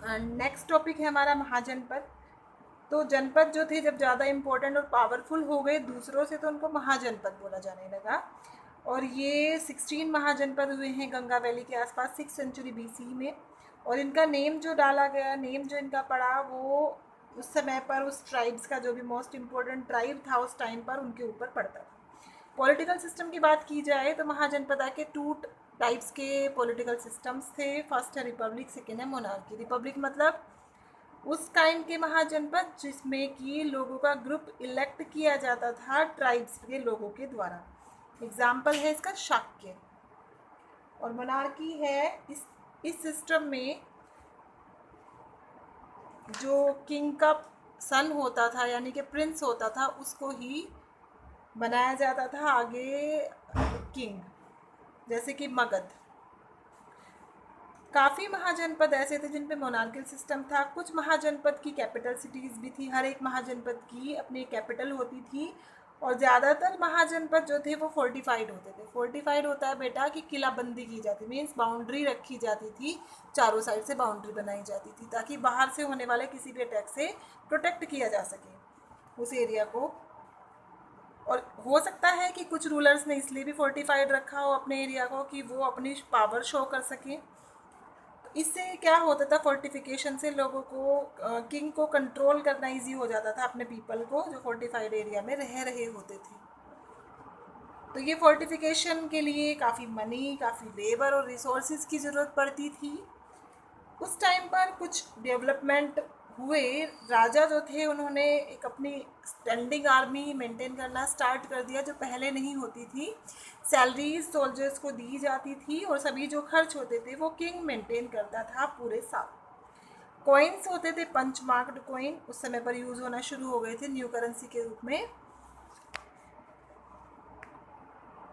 Next topic है हमारा महाजनपद। तो जनपद जो थे जब ज़्यादा इम्पोर्टेंट और पावरफुल हो गए दूसरों से तो उनको महाजनपद बोला जाने लगा। और ये 16 महाजनपद हुए हैं गंगा वैली के आसपास 6th सेंचुरी BC में। और इनका नेम जो डाला गया, नेम जो इनका पड़ा, वो उस समय पर उस ट्राइब्स का जो भी मोस्ट इम्पोर्टेंट ट्राइब था उस टाइम पर उनके ऊपर पड़ता था। पॉलिटिकल सिस्टम की बात की जाए तो महाजनपदा के टू टाइप्स के पॉलिटिकल सिस्टम्स थे। फर्स्ट है रिपब्लिक, सेकेंड है मोनार्की। रिपब्लिक मतलब उस काइंड के महाजनपद जिसमें कि लोगों का ग्रुप इलेक्ट किया जाता था ट्राइब्स के लोगों के द्वारा। एग्जाम्पल है इसका शाक्य। और मोनार्की है इस सिस्टम में जो किंग का सन होता था यानी कि प्रिंस होता था उसको ही बनाया जाता था आगे किंग, जैसे कि मगध। काफ़ी महाजनपद ऐसे थे जिन पे मोनार्किल सिस्टम था। कुछ महाजनपद की कैपिटल सिटीज़ भी थी, हर एक महाजनपद की अपनी कैपिटल होती थी। और ज़्यादातर महाजनपद जो थे वो फोर्टिफाइड होते थे। फोर्टिफाइड होता है बेटा कि किलाबंदी की जाती, मीन्स बाउंड्री रखी जाती थी, चारों साइड से बाउंड्री बनाई जाती थी ताकि बाहर से होने वाले किसी भी अटैक से प्रोटेक्ट किया जा सके उस एरिया को। और हो सकता है कि कुछ रूलर्स ने इसलिए भी फोर्टिफाइड रखा हो अपने एरिया को कि वो अपनी पावर शो कर सकें। इससे क्या होता था, फोर्टिफिकेशन से लोगों को किंग को कंट्रोल करना इजी हो जाता था अपने पीपल को जो फोर्टिफाइड एरिया में रह रहे होते थे। तो ये फोर्टिफिकेशन के लिए काफ़ी मनी, काफ़ी लेबर और रिसोर्सेज की ज़रूरत पड़ती थी। उस टाइम पर कुछ डेवलपमेंट हुए। राजा जो थे उन्होंने एक अपनी स्टैंडिंग आर्मी मेंटेन करना स्टार्ट कर दिया जो पहले नहीं होती थी। सैलरीज सोल्जर्स को दी जाती थी और सभी जो खर्च होते थे वो किंग मेंटेन करता था पूरे साल। कॉइन्स होते थे पंच मार्क्ड कॉइन, उस समय पर यूज़ होना शुरू हो गए थे न्यू करेंसी के रूप में।